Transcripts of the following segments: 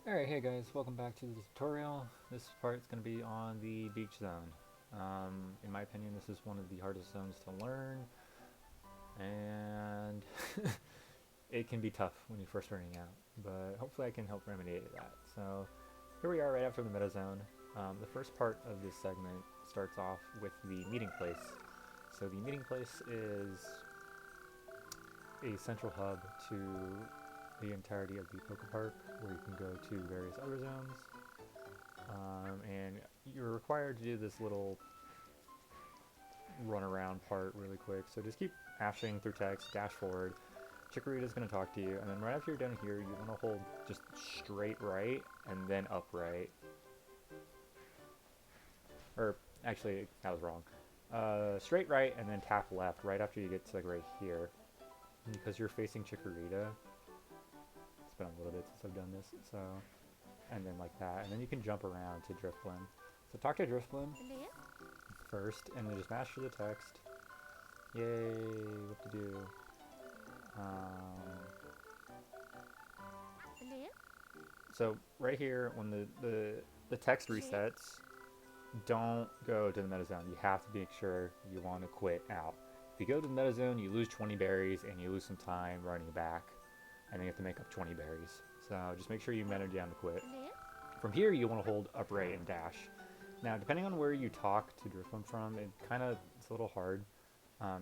Alright, hey guys, welcome back to the tutorial. This part is going to be on the beach zone. In my opinion, this is one of the hardest zones to learn, and it can be tough when you're first starting out, but hopefully I can help remediate that. So here we are right after the meta zone. The first part of this segment starts off with the meeting place. So the meeting place is a central hub to the entirety of the PokéPark, where you can go to various other zones, and you're required to do this little run around part really quick. So just keep mashing through text, dash forward. Chikorita's going to talk to you, and then right after you're done here, you want to hold just straight right and then upright. Or actually, that was wrong. Straight right and then tap left right after you get to like right here, because you're facing Chikorita. It's been a little bit since I've done this, so, and then like that, and then you can jump around to Drifblim. So talk to Drifblim first, and then just mash through the text. Yay, what to do. So right here, when the text resets, don't go to the meta zone. You have to make sure you want to quit out. If you go to the meta zone, you lose 20 berries, and you lose some time running back. And then you have to make up 20 berries. So just make sure you meta down to quit. From here, you want to hold upright and dash. Now, depending on where you talk to Drifblim from, it's a little hard.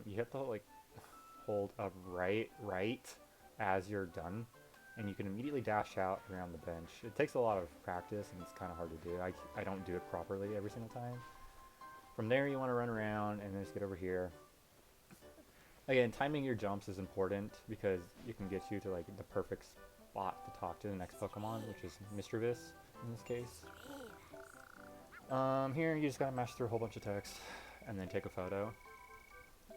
You have to like hold upright right as you're done, and you can immediately dash out around the bench. It takes a lot of practice, and it's kind of hard to do. I don't do it properly every single time. From there, you want to run around and then just get over here. Again, timing your jumps is important because it can get you to like the perfect spot to talk to the next Pokemon, which is Mischievous in this case. Here you just gotta mash through a whole bunch of text and then take a photo,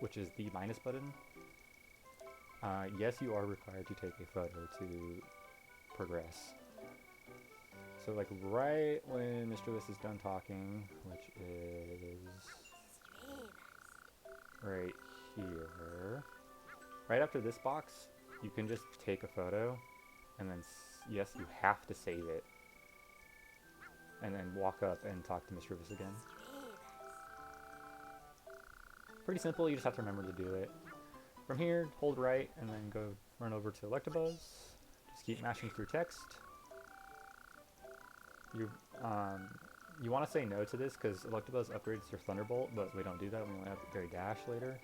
which is the minus button. Yes, you are required to take a photo to progress. So like right when Mischievous is done talking, which is right here, right after this box, you can just take a photo, and then yes, you have to save it, and then walk up and talk to Mischievous again. Pretty simple, you just have to remember to do it. From here, hold right, and then go run over to Electabuzz. Just keep mashing through text. You want to say no to this, because Electabuzz upgrades your Thunderbolt, but we don't do that, we only upgrade Dash later.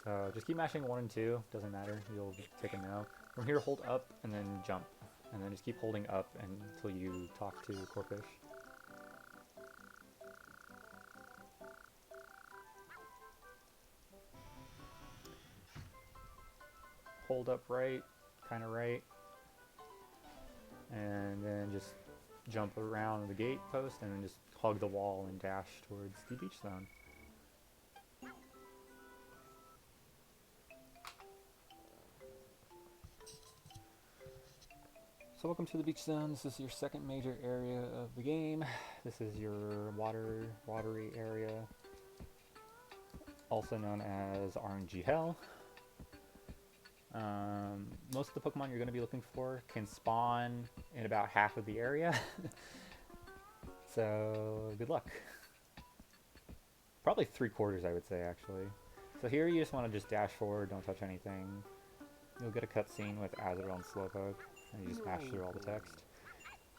So just keep mashing 1 and 2, doesn't matter, you'll take a no. From here, hold up and then jump, and then just keep holding up until you talk to Corphish. Hold up right, kind of right, and then just jump around the gate post and then just hug the wall and dash towards the beach zone. So welcome to the beach zone. This is your second major area of the game. This is your watery area, also known as RNG Hell. Most of the Pokemon you're going to be looking for can spawn in about half of the area. So good luck. Probably 3/4, I would say, actually. So here you just want to just dash forward, don't touch anything. You'll get a cutscene with Azurill and Slowpoke, and you just mash through all the text.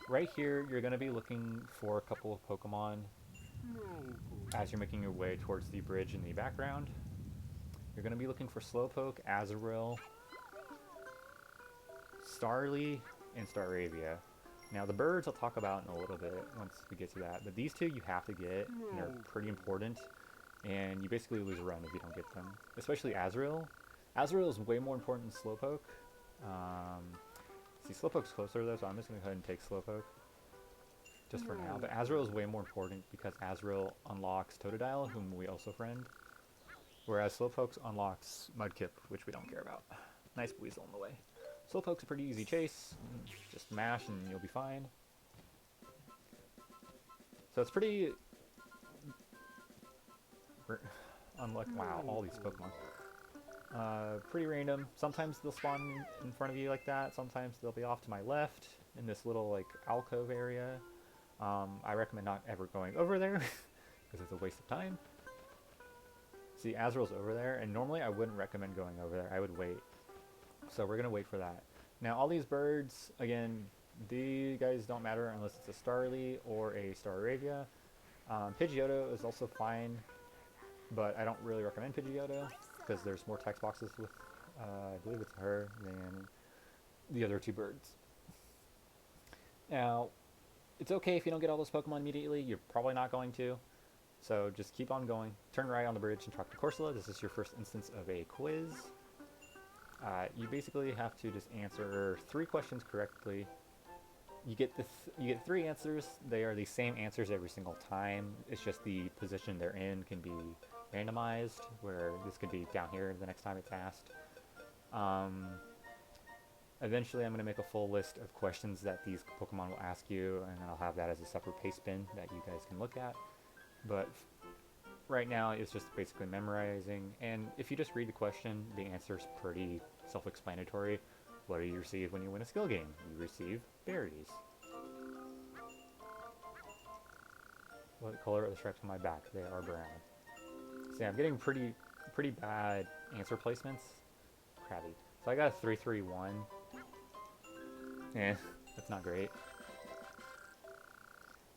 Right here, you're going to be looking for a couple of Pokemon as you're making your way towards the bridge in the background. You're going to be looking for Slowpoke, Azurill, Starly, and Staravia. Now the birds I'll talk about in a little bit once we get to that, but these two you have to get, and they're pretty important, and you basically lose a run if you don't get them. Especially Azurill. Azurill is way more important than Slowpoke. See, Slowpoke's closer though, so I'm just going to go ahead and take Slowpoke. Just for now. But Azurill is way more important because Azurill unlocks Totodile, whom we also friend. Whereas Slowpoke unlocks Mudkip, which we don't care about. Nice Weasel in the way. Slowpoke's a pretty easy chase. Just mash and you'll be fine. So it's pretty... unlucky. Wow, all these Pokemon. Pretty random. Sometimes they'll spawn in front of you like that. Sometimes they'll be off to my left in this little like alcove area. I recommend not ever going over there because it's a waste of time. See, Azrael's over there, and normally I wouldn't recommend going over there. I would wait. So we're going to wait for that. Now, all these birds, again, these guys don't matter unless it's a Starly or a Staravia. Pidgeotto is also fine, but I don't really recommend Pidgeotto because there's more text boxes with, I believe it's her, than the other two birds. Now, it's okay if you don't get all those Pokemon immediately. You're probably not going to. So just keep on going. Turn right on the bridge and talk to Corsola. This is your first instance of a quiz. You basically have to just answer 3 questions correctly. You get 3 answers. They are the same answers every single time. It's just the position they're in can be randomized, where this could be down here the next time it's asked. Eventually, I'm going to make a full list of questions that these Pokemon will ask you, and then I'll have that as a separate paste bin that you guys can look at. But right now, it's just basically memorizing, and if you just read the question, the answer is pretty self-explanatory. What do you receive when you win a skill game? You receive berries. What color are the stripes on my back? They are brown. See, I'm getting pretty bad answer placements. Crabby. So I got a 3-3-1. That's not great.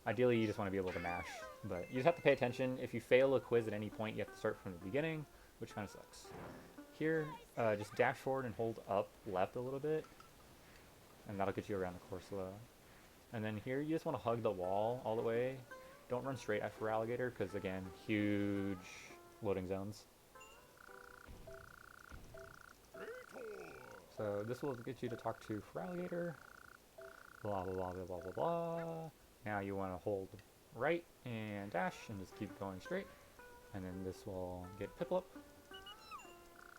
Ideally, you just want to be able to mash, but you just have to pay attention. If you fail a quiz at any point, you have to start from the beginning, which kind of sucks. Here, just dash forward and hold up left a little bit, and that'll get you around the Corsola. And then here, you just want to hug the wall all the way. Don't run straight at Feraligatr, because again, huge loading zones. So this will get you to talk to Feraligatr. Blah, blah, blah, blah, blah, blah. Now you want to hold right and dash and just keep going straight. And then this will get Piplup.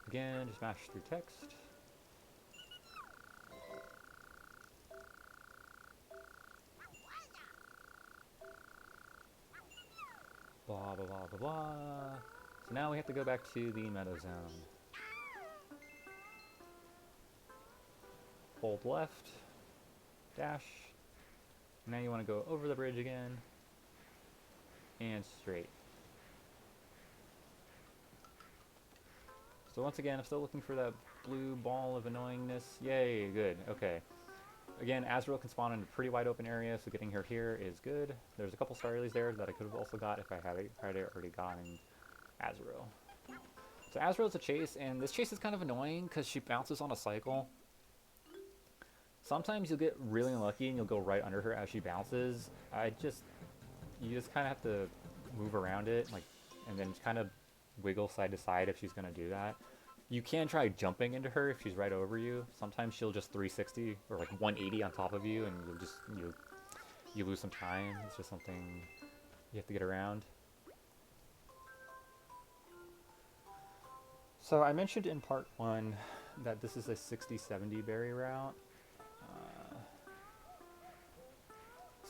Again, just mash through text. Blah, blah, blah, blah, blah. So now we have to go back to the Meadow Zone. Hold left, dash. Now you want to go over the bridge again, and straight. So once again, I'm still looking for that blue ball of annoyingness. Yay, good, okay. Again, Azrael can spawn in a pretty wide open area, so getting her here is good. There's a couple Starlies there that I could have also got if I had already gotten Azrael. So Azrael's a chase, and this chase is kind of annoying because she bounces on a cycle. Sometimes you'll get really unlucky and you'll go right under her as she bounces. You just kind of have to move around it, like, and then kind of wiggle side to side if she's going to do that. You can try jumping into her if she's right over you. Sometimes she'll just 360 or like 180 on top of you, and you lose some time. It's just something you have to get around. So I mentioned in part 1 that this is a 60-70 berry route.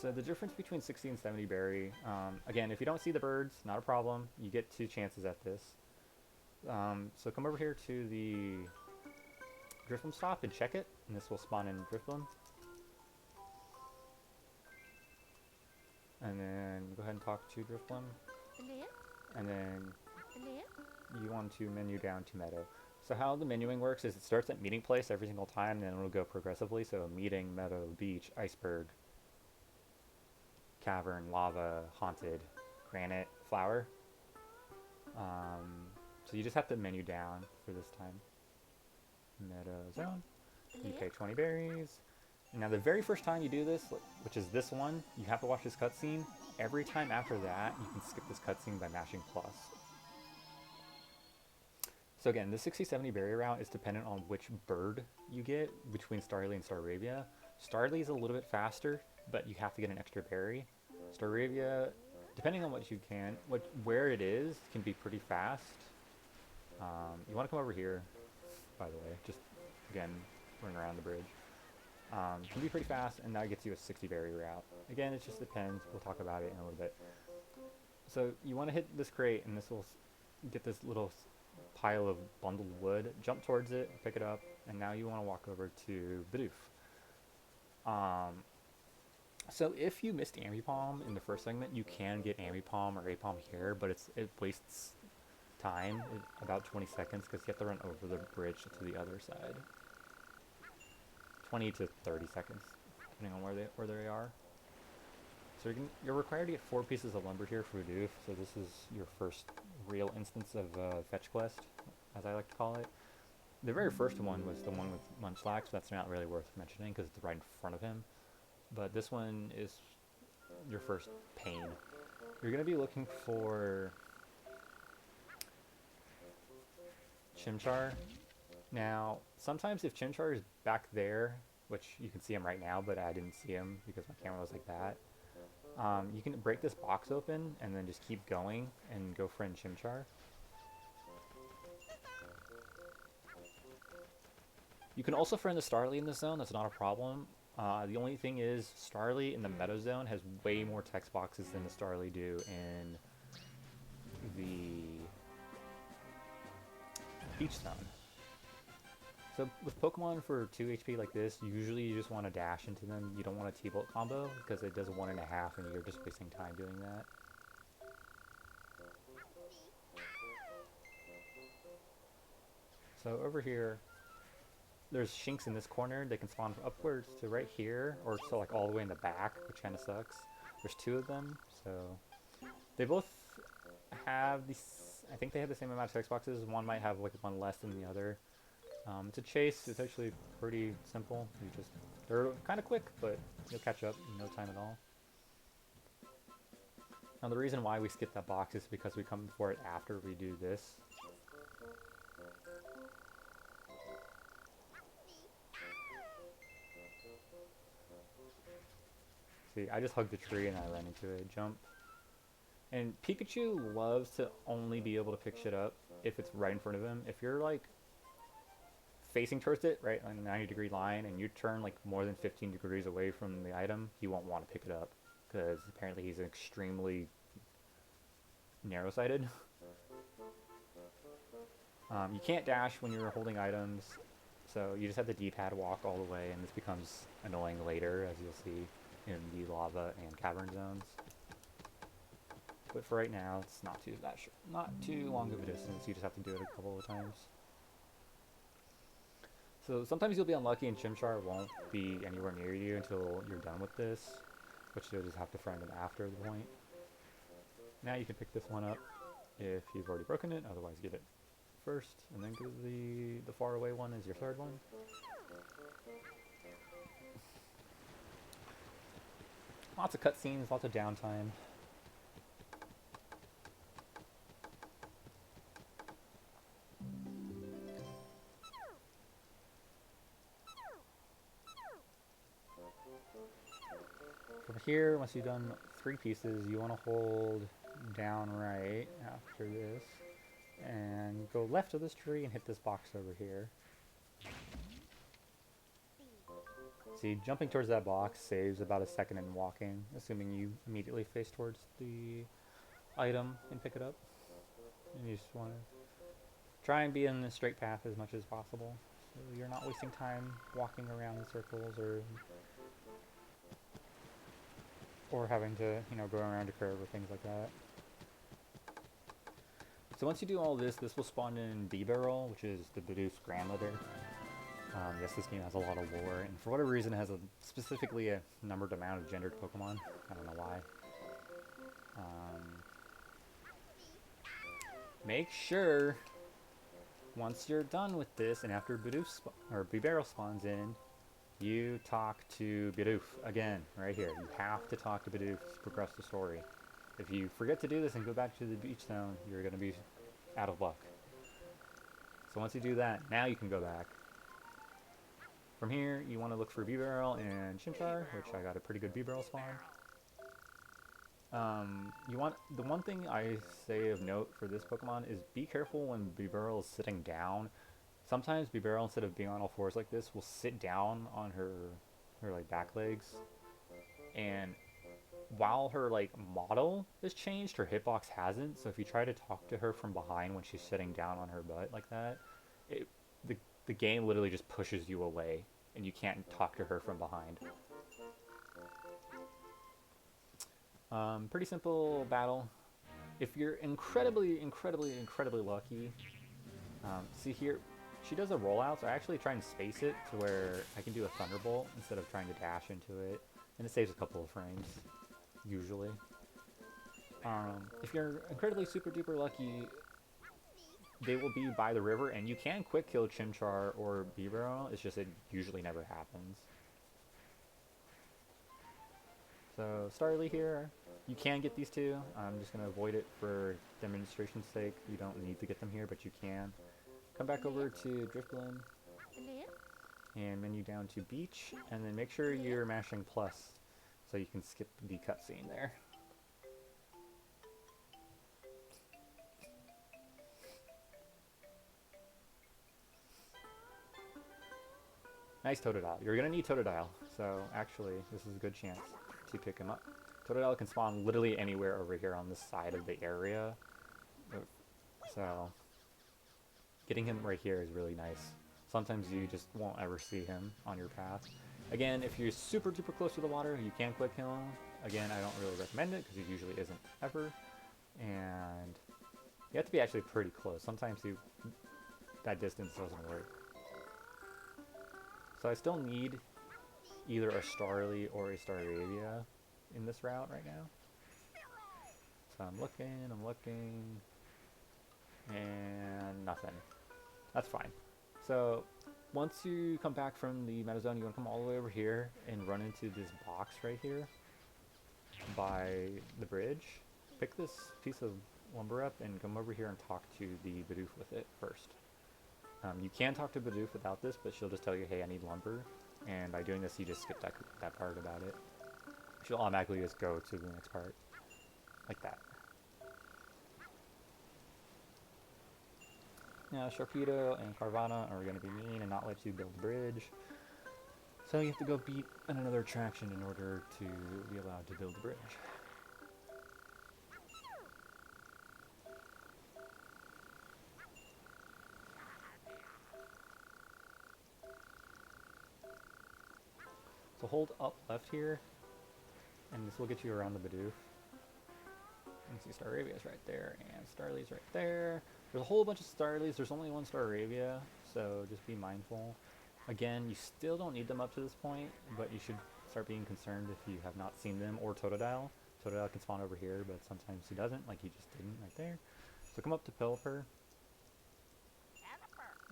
So the difference between 60 and 70 berry, again, if you don't see the birds, not a problem. You get 2 chances at this. So come over here to the Drifloon stop and check it, and this will spawn in Drifloon. And then go ahead and talk to Drifloon. And then you want to menu down to Meadow. So how the menuing works is it starts at meeting place every single time, and then it'll go progressively. So meeting, Meadow, beach, iceberg, cavern, lava, haunted, granite, flower. So you just have to menu down for this time. Meadow zone. You pay 20 berries. And now the very first time you do this, which is this one, you have to watch this cutscene. Every time after that, you can skip this cutscene by mashing plus. So again, the 60-70 berry route is dependent on which bird you get between Starly and Staravia. Starly is a little bit faster, but you have to get an extra berry. Staravia, depending on what you can, where it is, can be pretty fast. You want to come over here, by the way, just, again, run around the bridge. Can be pretty fast, and that gets you a 60 berry route. Again, it just depends. We'll talk about it in a little bit. So you want to hit this crate, and this will get this little pile of bundled wood, jump towards it, pick it up, and now you want to walk over to Bidoof. So if you missed Ambipom in the first segment, you can get Ambipom or Apom here, but it wastes time, about 20 seconds, because you have to run over the bridge to the other side. 20 to 30 seconds, depending on where they are. So you're required to get 4 pieces of lumber here for Bidoof, so this is your first real instance of fetch quest, as I like to call it. The very first one was the one with Munchlax, so that's not really worth mentioning because it's right in front of him. But this one is your first pain. You're going to be looking for Chimchar. Now, sometimes if Chimchar is back there, which you can see him right now, but I didn't see him because my camera was like that, you can break this box open and then just keep going and go friend Chimchar. You can also friend the Starly in this zone, that's not a problem. The only thing is, Starly in the Meadow Zone has way more text boxes than the Starly do in the Beach Zone. So with Pokemon for 2 HP like this, usually you just want to dash into them. You don't want a T-Bolt combo because it does 1.5 and you're just wasting time doing that. So over here, there's Shinx in this corner. They can spawn upwards to right here, or so like all the way in the back, which kind of sucks. There's 2 of them, so they both have these. I think they have the same amount of text boxes. One might have like one less than the other. To chase, it's actually pretty simple. They're kind of quick, but you'll catch up in no time at all. Now the reason why we skip that box is because we come for it after we do this. See, I just hugged the tree and I ran into it. Jump. And Pikachu loves to only be able to pick shit up if it's right in front of him. If you're like facing towards it, right, on a 90-degree line, and you turn like more than 15 degrees away from the item, he won't want to pick it up because apparently he's extremely narrow-sighted. You can't dash when you're holding items, so you just have the D-pad walk all the way, and this becomes annoying later, as you'll see in the lava and cavern zones. But for right now, it's not too long of a distance. You just have to do it a couple of times. So sometimes you'll be unlucky and Chimchar won't be anywhere near you until you're done with this, which you'll just have to friend them after the point. Now you can pick this one up if you've already broken it, otherwise get it first, and then go to the far away one is your third one. Lots of cutscenes, lots of downtime. From here, once you've done 3 pieces, you want to hold down right after this, and go left of this tree and hit this box over here. See, jumping towards that box saves about a second in walking, assuming you immediately face towards the item and pick it up. And you just want to try and be in the straight path as much as possible, so you're not wasting time walking around in circles or having to, go around a curve or things like that. So once you do all this, this will spawn in B-Barrel, which is the Bidoof's grandmother. Yes, this game has a lot of lore, and for whatever reason it has specifically a numbered amount of gendered Pokemon. I don't know why. Make sure, once you're done with this, and after B-Barrel spawns in, you talk to Bidoof again, right here. You have to talk to Bidoof to progress the story. If you forget to do this and go back to the beach zone, you're going to be out of luck. So once you do that, now you can go back. From here, you want to look for B-Barrel and Chimchar, which I got a pretty good B-Barrel spawn. The one thing I say of note for this Pokemon is be careful when B-Barrel is sitting down. Sometimes B-Barrel, instead of being on all fours like this, will sit down on her like back legs, and while her like model has changed, her hitbox hasn't. So if you try to talk to her from behind when she's sitting down on her butt like that, it the the game literally just pushes you away, and you can't talk to her from behind. Pretty simple battle. If you're incredibly lucky, see here, she does a rollout, so I actually try and space it to where I can do a thunderbolt instead of trying to dash into it, and it saves a couple of frames, usually. If you're incredibly super duper lucky, they will be by the river, and you can quick kill Chimchar or Bibero, it's just it usually never happens. So Starly here, you can get these two. I'm just going to avoid it for demonstration's sake. You don't need to get them here, but you can. Come back over to Drifblim and menu down to Beach, and then make sure you're mashing plus so you can skip the cutscene there. Nice Totodile. You're going to need Totodile, so actually this is a good chance to pick him up. Totodile can spawn literally anywhere over here on this side of the area, so getting him right here is really nice. Sometimes you just won't ever see him on your path. Again, if you're super duper close to the water, you can quick kill him. Again, I don't really recommend it because he usually isn't ever, and you have to be actually pretty close. Sometimes that distance doesn't work. So I still need either a Starly or a Staravia in this route right now. So I'm looking, and nothing. That's fine. So once you come back from the meta zone, you want to come all the way over here and run into this box right here by the bridge. Pick this piece of lumber up and come over here and talk to the Bidoof with it first. You can talk to Bidoof without this, but she'll just tell you, hey, I need lumber. And by doing this, you just skip that part about it. She'll automatically just go to the next part. Like that. Now, Sharpedo and Carvana are going to be mean and not let you build the bridge. So you have to go beat another attraction in order to be allowed to build the bridge. So hold up left here, and this will get you around the Bidoof. You can see Staravia's right there, and Starly's right there. There's a whole bunch of Starlies. There's only one Staravia, so just be mindful. Again, you still don't need them up to this point, but you should start being concerned if you have not seen them, or Totodile. Totodile can spawn over here, but sometimes he doesn't, like he just didn't right there. So come up to Pelipper,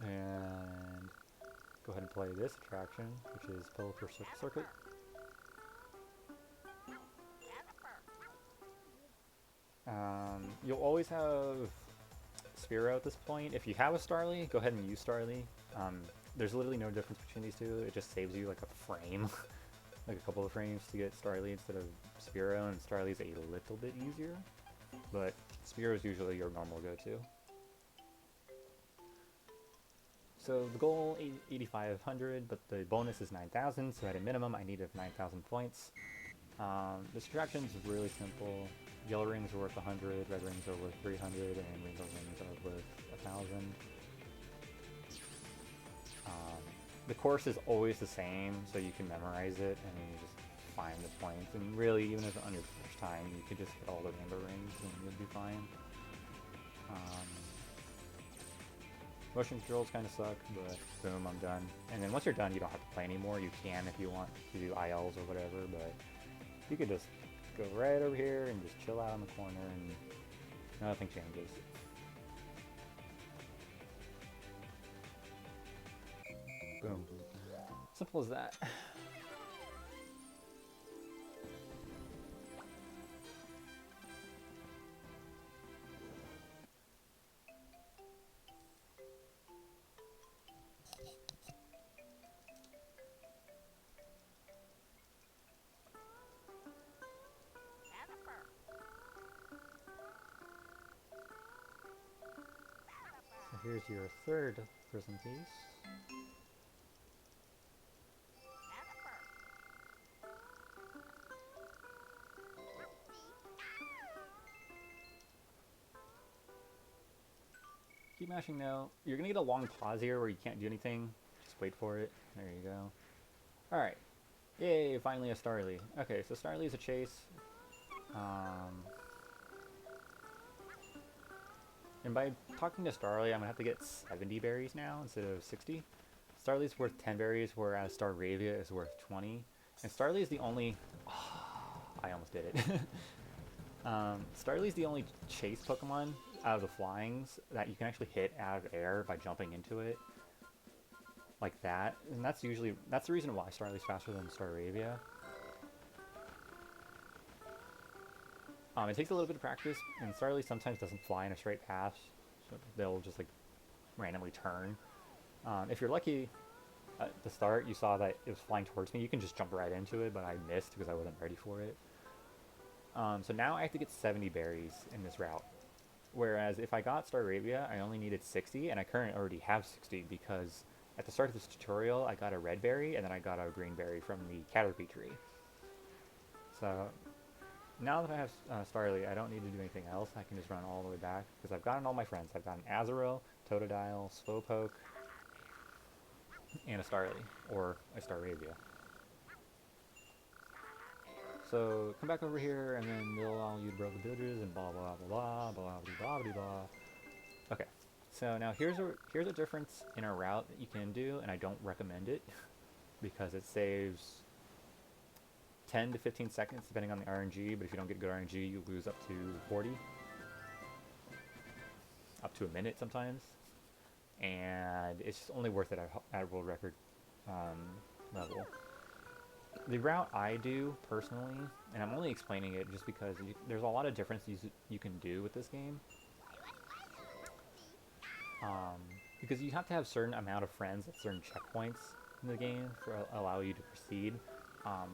and go ahead and play this attraction, which is Pelipper Circuit. You'll always have Spearow at this point. If you have a Starly, go ahead and use Starly. There's literally no difference between these two. It just saves you like a frame, like a couple of frames to get Starly instead of Spearow, and Starly's a little bit easier, but Spearow is usually your normal go-to. So the goal, 8,500, but the bonus is 9,000, so at a minimum I need 9,000 points. This attraction is really simple. Yellow rings are worth 100, red rings are worth 300, and rainbow rings are worth 1,000. The course is always the same, so you can memorize it and you just find the points. And really, even if on your first time, you could just get all the rainbow rings and you'll be fine. Motion controls kind of suck, but boom, I'm done. And then once you're done, you don't have to play anymore. You can if you want to do ILs or whatever, but you could just go right over here and just chill out in the corner and nothing changes. Boom. Simple as that. So here's your third prism piece. Keep mashing now. You're gonna get a long pause here where you can't do anything. Just wait for it. There you go. Alright. Yay, finally a Starly. Okay, so Starly is a chase. And by talking to Starly, I'm gonna have to get 70 berries now instead of 60. Starly's worth 10 berries, whereas Staravia is worth 20. And Starly is the only... Oh, I almost did it. Starly's the only chase Pokemon out of the flyings that you can actually hit out of air by jumping into it. Like that. And that's the reason why Starly's faster than Staravia. It takes a little bit of practice, and Starly sometimes doesn't fly in a straight path, so they'll just like randomly turn. If you're lucky at the start, you saw that it was flying towards me, you can just jump right into it, but I missed because I wasn't ready for it. So now I have to get 70 berries in this route. Whereas if I got Staravia, I only needed 60, and I currently already have 60 because at the start of this tutorial, I got a red berry, and then I got a green berry from the Caterpie tree. So now that I have Starly, I don't need to do anything else. I can just run all the way back because I've gotten all my friends. I've gotten Azurill, Totodile, Slowpoke, and a Starly, or a Staravia. So come back over here, and then they'll allow you to build the villages, and blah blah blah blah blah blah blah blah. Okay, so now here's a difference in a route that you can do, and I don't recommend it because it saves 10 to 15 seconds depending on the RNG, but if you don't get good RNG, you lose up to 40, up to a minute sometimes, and it's just only worth it at world record level. The route I do personally, and I'm only explaining it just because there's a lot of differences you can do with this game, because you have to have a certain amount of friends at certain checkpoints in the game for allow you to proceed.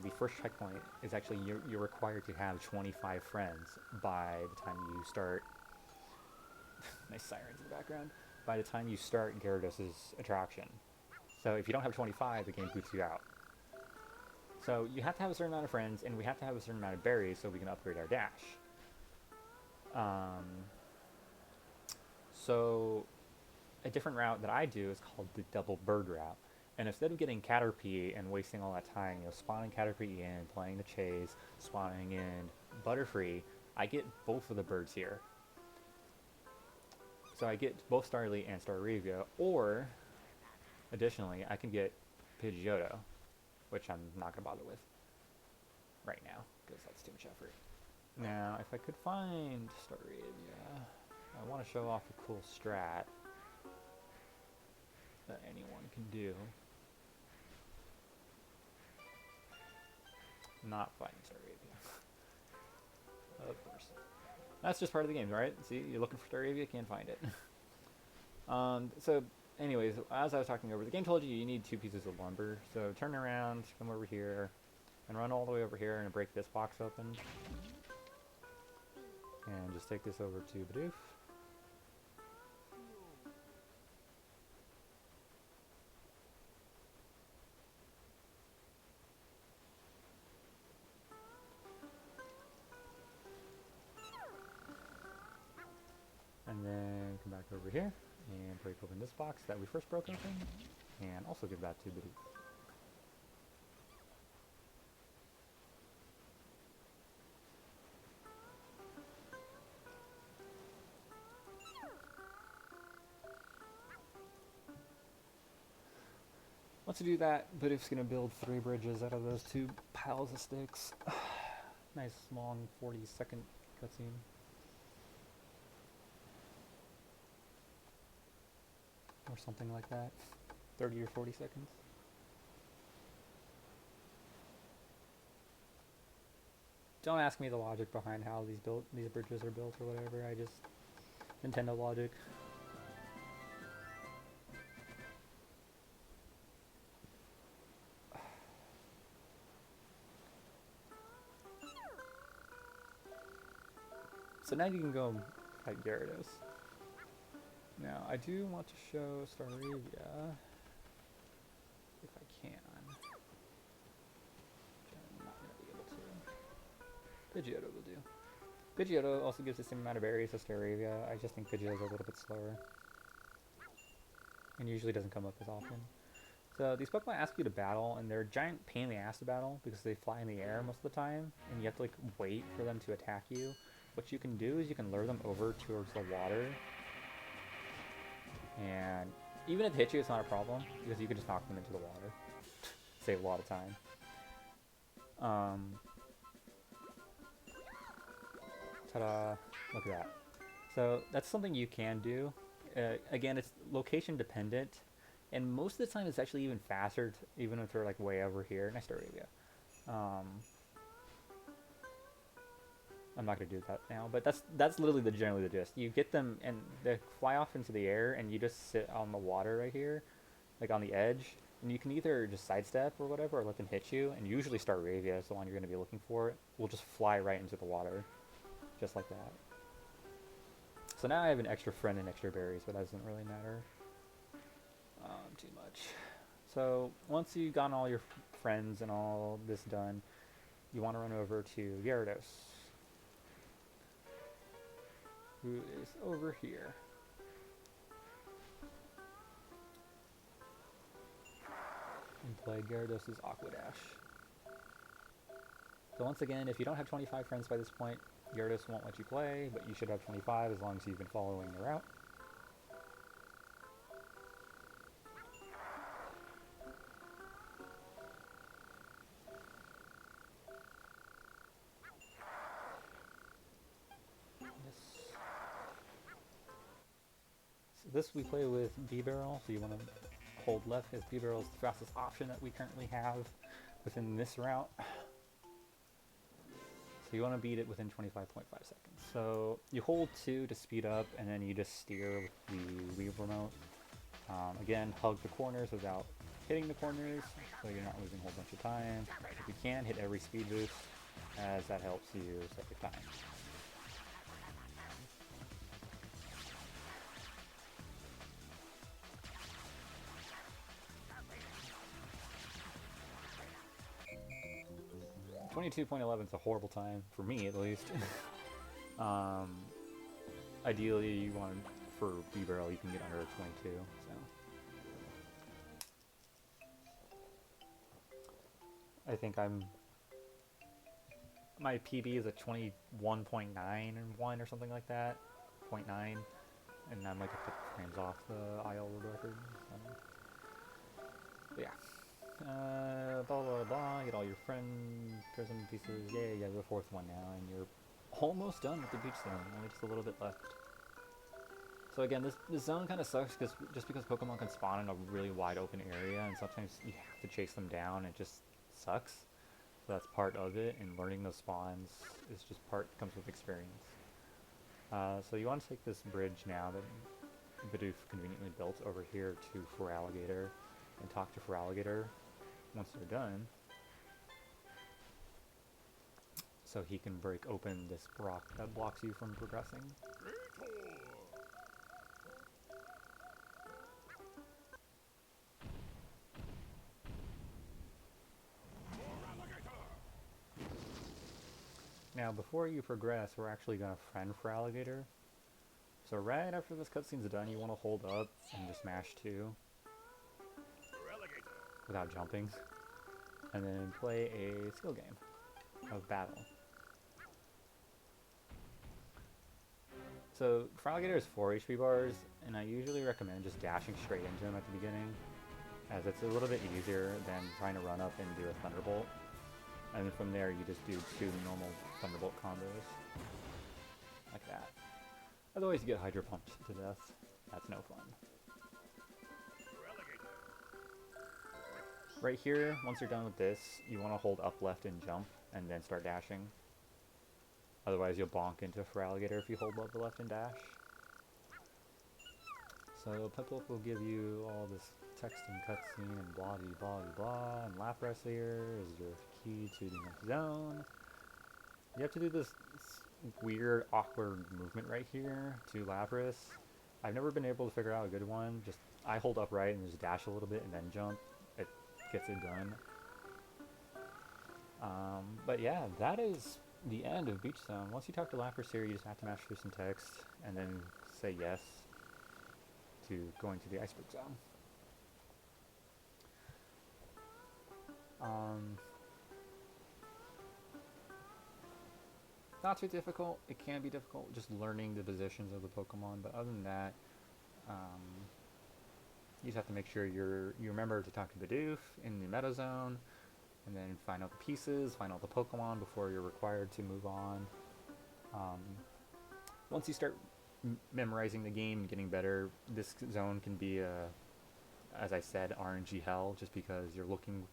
The first checkpoint is actually you're required to have 25 friends by the time you start. Nice sirens in the background. By the time you start Gyarados' attraction. So if you don't have 25, the game boots you out. So you have to have a certain amount of friends, and we have to have a certain amount of berries so we can upgrade our dash. So a different route that I do is called the double bird route. And instead of getting Caterpie and wasting all that time, spawning Caterpie in, playing the chase, spawning in Butterfree, I get both of the birds here. So I get both Starly and Staravia, or additionally, I can get Pidgeotto, which I'm not going to bother with right now, because that's too much effort. Now, if I could find Staravia, I want to show off a cool strat that anyone can do. Not finding Staravia. Of course. That's just part of the game, right? See, you're looking for Staravia, can't find it. So, anyways, as I was talking over, the game told you need 2 pieces of lumber. So turn around, come over here, and run all the way over here and break this box open. And just take this over to Bidoof. And then come back over here and break open this box that we first broke open, and also give that to Bidoof. Once you do that, Bidoof's going to build 3 bridges out of those 2 piles of sticks. Nice long 40-second cutscene. Or something like that. 30 or 40 seconds. Don't ask me the logic behind how these bridges are built or whatever. I just Nintendo logic. So now you can go fight Gyarados. Now, I do want to show Staravia, if I can. Which I'm not going to be able to. Pidgeotto will do. Pidgeotto also gives the same amount of berries as Staravia. I just think Pidgeotto's a little bit slower. and usually doesn't come up as often. So these Pokemon ask you to battle, and they're a giant pain in the ass to battle because they fly in the air most of the time, and you have to like wait for them to attack you. What you can do is you can lure them over towards the water, and even if they hit you, it's not a problem because you can just knock them into the water. Save a lot of time. Ta-da! Look at that. So that's something you can do. Again, it's location dependent, and most of the time it's actually even faster, even if they're like way over here. Nice to Arabia. I'm not gonna do that now, but that's literally generally the gist. You get them and they fly off into the air, and you just sit on the water right here, like on the edge, and you can either just sidestep or whatever, or let them hit you. And usually Staravia is the one you're gonna be looking for. Will just fly right into the water, just like that. So now I have an extra friend and extra berries, but that doesn't really matter too much. So once you've gotten all your friends and all this done, you want to run over to Gyarados, who is over here. And play Gyarados' Aqua Dash. So once again, if you don't have 25 friends by this point, Gyarados won't let you play, but you should have 25 as long as you've been following the route. So this we play with B-Barrel, so you want to hold left because B-Barrel is the fastest option that we currently have within this route. So you want to beat it within 25.5 seconds. So you hold 2 to speed up, and then you just steer with the Wii remote. Again, hug the corners without hitting the corners, so you're not losing a whole bunch of time. If you can, hit every speed boost, as that helps you save time. .11 is a horrible time, for me at least. Ideally, you want for B-Barrel, you can get under 22. So I think my PB is a 21.91 or something like that, 0.9, and I'm like a couple frames off the IL world record. So yeah. Blah blah blah, get all your friend prism pieces. Yeah, you got the 4th one now, and you're almost done with the beach zone. Only just a little bit left. So again, this zone kind of sucks just because Pokemon can spawn in a really wide open area, and sometimes you have to chase them down. It just sucks. So that's part of it, and learning those spawns is just comes with experience. So you want to take this bridge now that Bidoof conveniently built over here to Feraligatr, and talk to Feraligatr once they're done, so he can break open this rock that blocks you from progressing. Now, before you progress, we're actually going to friend Feraligatr. So right after this cutscene's done, you want to hold up and just mash 2 without jumping, and then play a skill game of battle. So Feraligatr has 4 HP bars, and I usually recommend just dashing straight into him at the beginning, as it's a little bit easier than trying to run up and do a Thunderbolt. And then from there, you just do 2 normal Thunderbolt combos, like that. Otherwise, you get Hydro Pumped to death. That's no fun. Right here, once you're done with this, you want to hold up left and jump, and then start dashing. Otherwise, you'll bonk into Feraligatr if you hold up the left and dash. So Piplup will give you all this text and cutscene and blah de blah de blah, and Lapras here is your key to the next zone. You have to do this weird, awkward movement right here to Lapras. I've never been able to figure out a good one. Just I hold up right and just dash a little bit and then jump. It gets it done. But yeah, that is the end of Beach Zone. Once you talk to Lapras here, you just have to mash through some text and then say yes. to going to the iceberg zone. Not too difficult. It can be difficult just learning the positions of the Pokemon, but other than that, um, you just have to make sure you remember to talk to Bidoof in the Meta Zone, and then find out the pieces, find out the Pokemon before you're required to move on. Um, Once you start memorizing the game and getting better, this zone can be as I said, RNG hell, just because you're looking.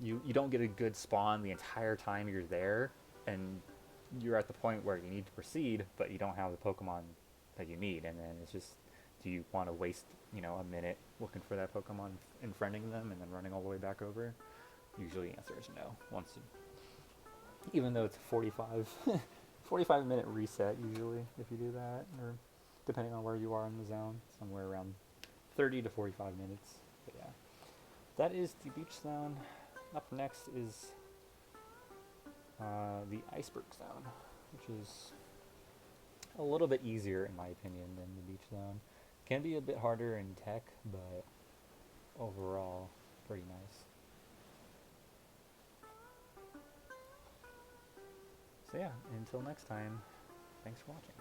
You don't get a good spawn the entire time you're there, and you're at the point where you need to proceed, but you don't have the Pokemon that you need, and then it's just, do you want to waste a minute looking for that Pokemon and friending them, and then running all the way back over? Usually, the answer is no. Even though it's a 45 minute reset usually if you do that, or depending on where you are in the zone, somewhere around 30 to 45 minutes. But yeah, that is the beach zone. Up next is the iceberg zone, which is a little bit easier in my opinion than the beach zone. Can be a bit harder in tech, but overall pretty nice. So yeah, until next time, thanks for watching.